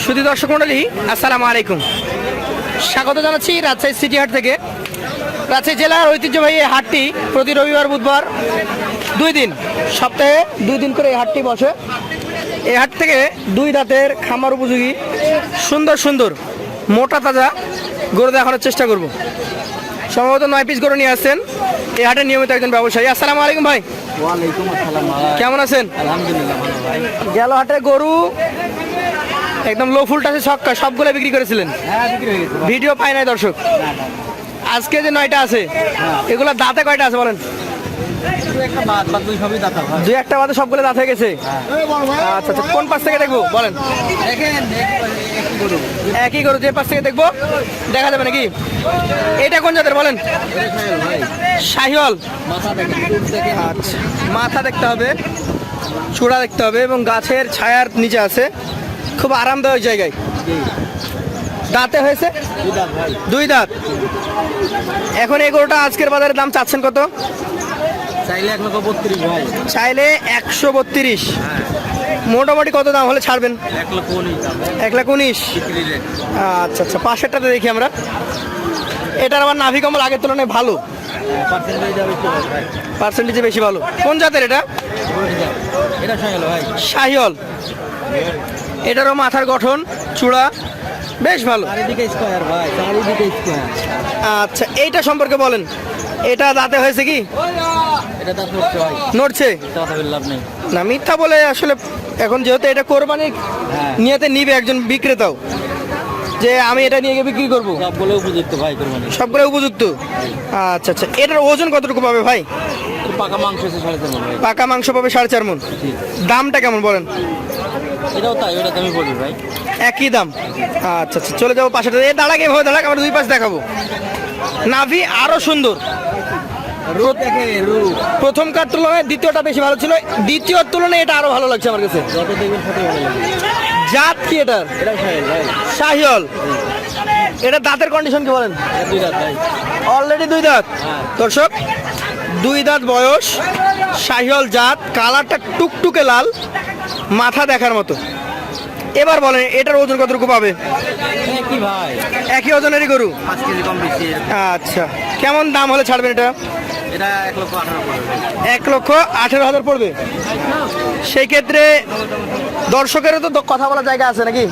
শুধু দর্শক মণ্ডলী, আসসালামু আলাইকুম। স্বাগত জানাচ্ছি রাজশাহী সিটি হাট থেকে। রাজশাহী জেলার ঐতিহ্যবাহী এই হাটটি প্রতি রবিবার বুধবার 2 দিন, সপ্তাহে 2 দিন করে এই হাটটি বসে। এই হাট থেকে 2 দাঁতের খামার উপযোগী সুন্দর সুন্দর মোটা তাজা গরু দেখানোর চেষ্টা করব। সম্ভবত 9 পিস গরু নিয়ে আসছেন এই হাটের নিয়মিত একজন ব্যবসায়ী। আসসালামু আলাইকুম ভাই। ওয়ালাইকুম আসসালাম ভাই। কেমন আছেন? আলহামদুলিল্লাহ ভালো ভাই। গেল হাটে গরু একদম লো ফুল টাচে ছক্কা সবগুলো বিক্রি করেছিলেন, হ্যাঁ বিক্রি হয়ে গেছে। ভিডিও পাই নাই দর্শক। আজকে যে 9টা আছে এগুলো দাঁতে কয়টা আছে বলেন? একটা বাদ বাদ দুই সবই দাতা ভাই। 2-1টা বাদে সবগুলো দাঁত হয়ে গেছে। আচ্ছা আচ্ছা, কোন পাশ থেকে দেখবো বলেন? দেখেন একটু গরু একই গরু, যে পাশ থেকে দেখবো দেখা যাবে নাকি? এটা কোন জাতের বলেন? ভাই। শাহিওয়াল। মাথা দেখেন, চুল দেখেন। আচ্ছা, মাথা দেখতে হবে, চূড়া দেখতে হবে এবং গাছের ছায়ার নিচে আছে, খুব আরামদায়ক জায়গায়। জি, দাঁতে হয়েছে দুই দাঁত ভাই। 2 দাঁত। এখন এই গরুটা আজকের বাজারে দাম চাচ্ছেন কত? চাইলে 1,32,000 ভাই। চাইলে 132। হ্যাঁ, মোটামুটি কত দাম হলে ছাড়বেন? 1,19,000 দাম। 1,19,000। বিক্রি রেট। আচ্ছা আচ্ছা, পাশেরটাতে দেখি আমরা। এটার আবার নাভি কম্বল আগের তুলনায় ভালো, পার্সেন্টেজ যাবে তো ভাই। পার্সেন্টেজে বেশি ভালো। কোন জাতের এটা? এটা শাহিওয়াল ভাই। শাহিওয়াল। এটারও মাথার গঠন, চূড়া বেশ ভালো। চারিদিকে স্কয়ার ভাই, চারিদিকে স্কয়ার। আচ্ছা, এইটা সম্পর্কে বলেন, এটা দাঁতে হয়েছে কি? এটা দাঁত নড়ছে ভাই। নড়ছে কথা বলে লাভ নেই। না, মিথ্যা বলে আসলে এখন যেহেতু এটা কোরবানি হ্যাঁ, নিয়েতে নিবে একজন বিক্রেতাও, যে আমি এটা নিয়ে গিয়ে বিক্রি করবো, সবগুলো উপযুক্ত ভাই কোরবানি। সবগুলো উপযুক্ত। আচ্ছা আচ্ছা, এটার ওজন কতটুকু পাবে ভাই? পাকা মাংস এসে 3.5 ভাই। পাকা মাংস পাবে 4.5 মণ। জি। দামটা কেমন বলেন? এটাও তাই, ওটা আমি বলি ভাই। একই দাম। আচ্ছা আচ্ছা, চলে যাবো পাশে। এই দাঁড়াক, এভাবে দাঁড়াক, আমরা 2 পাশ দেখাবো। নাভি আরো সুন্দর। রূপ দেখে রূপ। প্রথমকার তুলনায় দ্বিতীয়টা বেশি ভালো ছিল, দ্বিতীয়র তুলনায় এটা আরো ভালো লাগছে আমার কাছে। যত দেখবেন তত ভালো লাগবে। জাত কি এটার? এটাও শাহিওয়াল ভাই। শাহিওয়াল। এটা দাঁতের কন্ডিশন কি বলেন? এটা দুই দাঁত ভাই। অলরেডি 2 দাঁত। হ্যাঁ। দর্শক, 2 দাঁত বয়স, শাহিওয়াল জাত, কালারটা টুকটুকে লাল, মাথা দেখার মতো। এবার বলেন এটার ওজন কতটুকু পাবে? কি ভাই, একই ওজনেরই গরু। 5 কেজি কম বেশি। আচ্ছা, কেমন দাম হলে ছাড়বেন এটা? এটা 1,18,000 পড়বে। 1,18,000 পড়বে। সেই ক্ষেত্রে দর্শকেরও তো কথা বলার জায়গা আছে নাকি?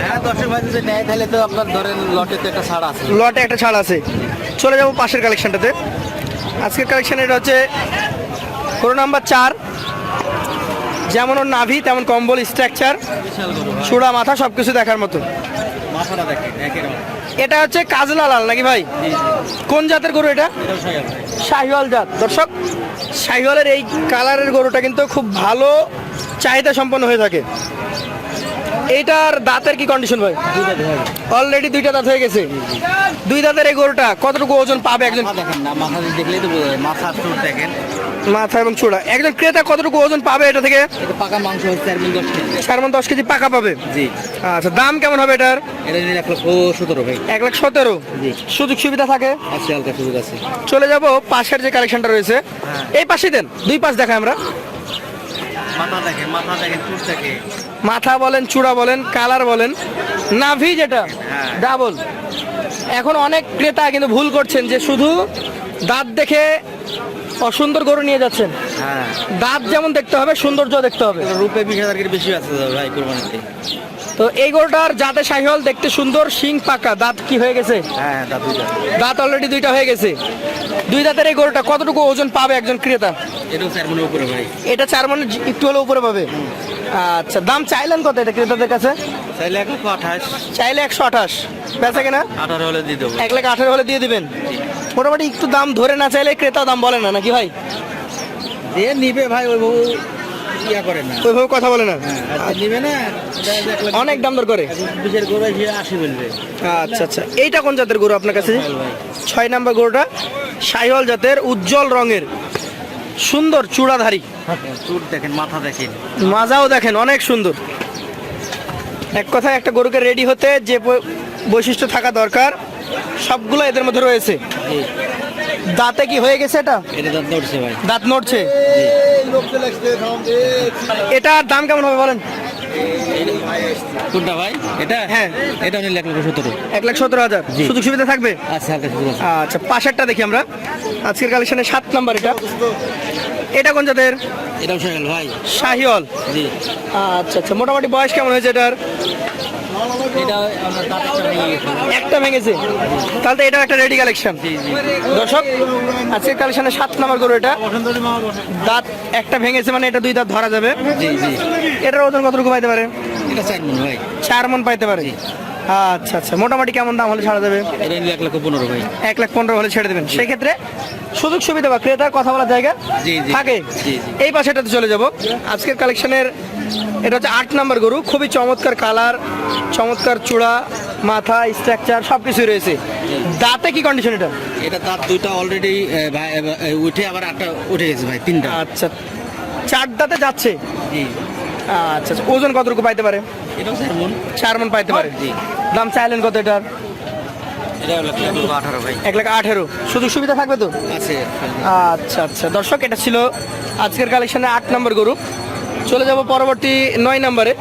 হ্যাঁ, 10 ভাই যদি নেয় তাহলে তো আপনার ধরেন লটে তো একটা ছাড় আছে। লটে একটা ছাড় আছে। চলে যাবো পাশের কালেকশনটাতে। আজকের কালেকশন এটা হচ্ছে গরু নাম্বার 4। যেমন ওর নাভি তেমন কম্বল স্ট্রাকচার, বিশাল গরু ভাই। চূড়া মাথা সবকিছু দেখার মতো। মাথাটা দেখেন একের মতো। এটা হচ্ছে কাজলা লাল নাকি ভাই? জি জি, কোন জাতের গরু এটা? এটাও শাহিওয়াল ভাই। শাহিওয়াল জাত। দর্শক, শাহিওয়ালের এই কালারের গরুটা কিন্তু খুব ভালো চাহিদা সম্পন্ন হয়ে থাকে। এইটার দাঁতের কি কন্ডিশন ভাই? দুই দাঁত ভাই। অলরেডি 2টা দাঁত হয়ে গেছে। 2 দাঁতের এই গরুটা কতটুকু ওজন পাবে একজন? মাথা দেখেন না, মাথা দিয়ে দেখলেই তো বোঝা যায়। মাথা চুল দেখেন। মাথা এবং চূড়া, একজন ক্রেতা কতটুকু ওজন পাবে এটা থেকে? এটা পাকা মাংস হচ্ছে 4 কেজি 10 কেজি। 10 কেজি পাকা পাবে। জি, আচ্ছা, দাম কেমন হবে এটার? এটা নিয়ে 1,17,000 ভাই। 1,17,000। জি, সুযোগ সুবিধা থাকে। আছে হালকা সুযোগ আছে। চলে যাব পাশের যে কালেকশনটা রয়েছে, হ্যাঁ। এই পাশে দেন, 2 পাশ দেখাই আমরা। মাথা দেখেন, মাথা দেখেন, চুল দেখে। মাথা বলেন, চূড়া বলেন, কালার বলেন, নাভি যেটা হ্যাঁ। ডাবল। এখন অনেক ক্রেতা কিন্তু ভুল করছেন যে শুধু দাঁত দেখে অসুন্দর গরু নিয়ে যাচ্ছেন। হ্যাঁ, দাঁত যেমন দেখতে হবে, সৌন্দর্য দেখতে হবে। রূপে 20,000 কেজি বেশি আছে তো ভাই কোরবানিতে। তো এই গরুটার জাতে শাহিওয়াল, দেখতে সুন্দর, শিং পাকা, দাঁত কি হয়ে গেছে? হ্যাঁ, দাঁত দুই দাঁত। দাঁত অলরেডি 2টা হয়ে গেছে। 2 দাঁতের এই গরুটা কতটুকু ওজন পাবে একজন ক্রেতা? এটাও 4 মনের উপরে ভাই। এটা 4 মণ একটু হলে উপরে পাবে। আচ্ছা, দাম চাইলেন কত এটা ক্রেতাদের কাছে? চাইলে 1,28,000। চাইলে 128, বেচা কিনা 18 হলে দিয়ে দেবো। 1,18,000 হলে দিয়ে দিবেন। মোটামুটি একটু দাম ধরে না চাইলে ক্রেতা দাম বলে না নাকি ভাই? যে নিবে ভাই ওই বাবু ইয়া করে না। ওইভাবে কথা বলে না, হ্যাঁ, আর যে নিবে না অনেক দাম দর করে। বিশের গরু সে 80 বলবে। আচ্ছা আচ্ছা, এইটা কোন জাতের গরু আপনার কাছে? শাহিওয়াল ভাই। 6 নাম্বার গরুটা শাহিওয়াল জাতের, উজ্জ্বল রঙের, সুন্দর চূড়াধারী, চুল দেখেন, মাথা দেখেন। মাজাও দেখেন অনেক সুন্দর। এক কথায় একটা গরুকে রেডি হতে যে বৈশিষ্ট্য থাকা দরকার সবগুলো এদের মধ্যে রয়েছে। জি, দাঁতে কি হয়ে গেছে এটা? এটা দাঁত নড়ছে ভাই। দাঁত নড়ছে। জি, এটার দাম কেমন হবে বলেন? কোনটা ভাই? এটা হ্যাঁ। এটা হলো 1,17,000। 1,17,000 জি। সুযোগ সুবিধা থাকবে? আচ্ছা হালকা সুযোগ আছে। আচ্ছা, পাশেরটা দেখি আমরা। আজকের কালেকশনে 7 নাম্বার এটা। এটা কোন জাতের? এটাও শাহিওয়াল ভাই। শাহিওয়াল। জি। আচ্ছা আচ্ছা, মোটামুটি বয়স কেমন হয়েছে এটার? এটা আমার দাঁতটা ভেঙে গেছে। একটা ভেঙেছে, তাহলে তো এটাও একটা রেডি কালেকশন। জি জি। দর্শক, আজকের কালেকশনে 7 নাম্বার গরু এটা। দাঁত একটা ভেঙেছে, মানে এটা 2 দাঁত ধরা যাবে। জি জি। এটার ওজন কতটুকু পাইতে পারে? এটা 4 মণ ভাই। 4 মণ পাইতে পারে। আচ্ছা আচ্ছা, মোটামুটি কেমন দাম হলে ছাড়া যাবে? এটা নিলে 1,15,000 ভাই। 1,15,000 হলে ছেড়ে দেবেন। সেই ক্ষেত্রে সুযোগ সুবিধা বা ক্রেতার কথা বলার জায়গা জি, জি। থাকে। জি, জি। এই পাশেটাতে চলে যাব। আজকের কালেকশনের এটা হচ্ছে 8 নাম্বার গরু। খুবই চমৎকার কালার, চমৎকার চূড়া, মাথা, স্ট্রাকচার সব কিছুই রয়েছে। দাঁতে কি কন্ডিশন এটা? এটা দাঁত দুইটা অলরেডি উঠে আবার একটা উঠে গেছে ভাই, 3টা। আচ্ছা, 4 দাঁতে যাচ্ছে। জি। আচ্ছা আচ্ছা, ওজন কতটুকু পাইতে পারে? এটাও 4 মণ। 4 মণ পাইতে পারে। জি। দাম চাইলেন কত এটার? এটা হলো 1,18,000 ভাই। 1,18,000। সুযোগ সুবিধা থাকবে তো? আছে। আচ্ছা আচ্ছা, দর্শক, এটা ছিল আজকের কালেকশনে 8 নম্বর গরু। চলে যাব পরবর্তী 9 নম্বরে।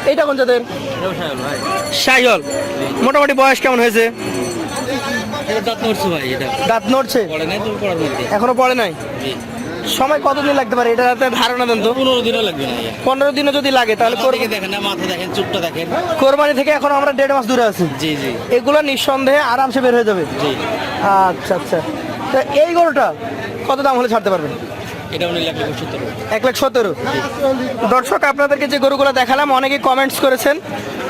এইটা কোন জাতের? এটাও শাহিওয়াল ভাই। শাহিওয়াল। মোটামুটি বয়স কেমন হয়েছে? এটা দাঁত নড়ছে ভাই। এটা দাঁত নড়ছে, পড়ে নাই তো, পড়ার মধ্যে। এখনো পড়ে নাই। জি। সময় কতদিন লাগতে পারে এটা যাতে ধারণা দেন তো? 15 দিনও লাগবে না। 15 দিনও যদি লাগে তাহলে দিকে দেখেন না, মাথা দেখেন, চুপটা দেখেন। কোরবানি থেকে এখন আমরা 1.5 মাস দূরে আছি। জি জি। এগুলো নিঃসন্দেহে আরামসে বের হয়ে যাবে। জি। আচ্ছা আচ্ছা, তো এই গরুটা কত দাম হলে ছাড়তে পারবেন? এটা উনি 1,17,000। 1,17,000। দর্শক, আপনাদেরকে যে গরুগুলো দেখালাম, অনেকে কমেন্টস করেছেন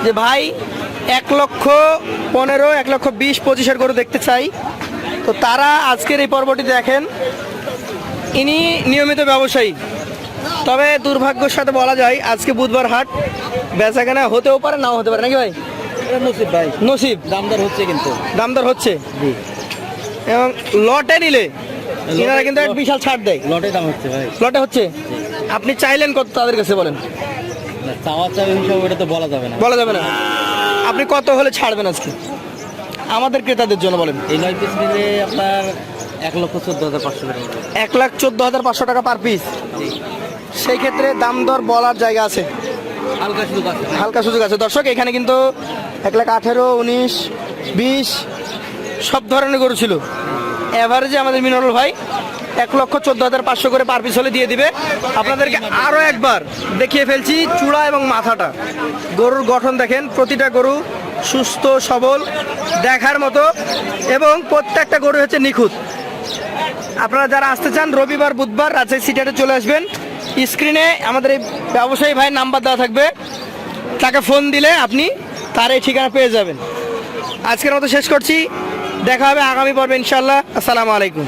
যে ভাই 1,15,000, 1,20,000, 25,000 গরু দেখতে চাই। তো তারা আজকের এই পর্বটি দেখেন। ইনি নিয়মিত ব্যবসায়ী, তবে দুর্ভাগ্যের সাথে বলা যায় আজকে বুধবার হাট, বেচাকেনা হতেও পারে, নাও হতে পারে, নাকি ভাই? এটা নসিব ভাই। নসিব। দামদার হচ্ছে কিন্তু। দামদর হচ্ছে, জি। এবং লটে নিলে এনারা কিন্তু এক বিশাল ছাড় দেয়। লটে দাম হচ্ছে ভাই। লটে হচ্ছে। আপনি চাইলেন কত তাদের কাছে বলেন? না, চাওয়া চাওয়া হিসাবে এটা তো বলা যাবে না। বলা যাবে না। আপনি কত হলে ছাড়বেন আজকে আমাদের ক্রেতাদের জন্য বলেন? এই 9 পিস নিলে আপনার 1,14,500 টাকা পড়বে। 1,14,500 টাকা পার পিস। জি। সেই ক্ষেত্রে দাম দর বলার জায়গা আছে, হালকা সুযোগ আছে ভাই। হালকা সুযোগ আছে। দর্শক, এখানে কিন্তু 1,18,000, 19, 20 সব ধরনের গরু ছিল। এভারেজে আমাদের মিনারুল ভাই 1,14,500 করে পার পিস হলে দিয়ে দিবে। আপনাদেরকে আরও একবার দেখিয়ে ফেলছি চূড়া এবং মাথাটা। গরুর গঠন দেখেন, প্রতিটা গরু সুস্থ সবল, দেখার মতো, এবং প্রত্যেকটা গরু হচ্ছে নিখুঁত। আপনারা যারা আসতে চান রবিবার বুধবার রাজশাহী সিটিহাটে চলে আসবেন। স্ক্রিনে আমাদের এই ব্যবসায়ী ভাইয়ের নাম্বার দেওয়া থাকবে, তাকে ফোন দিলে আপনি তার এই ঠিকানা পেয়ে যাবেন। আজকের মতো শেষ করছি, দেখা হবে আগামী পর্বে ইনশাআল্লাহ। আসসালামু আলাইকুম।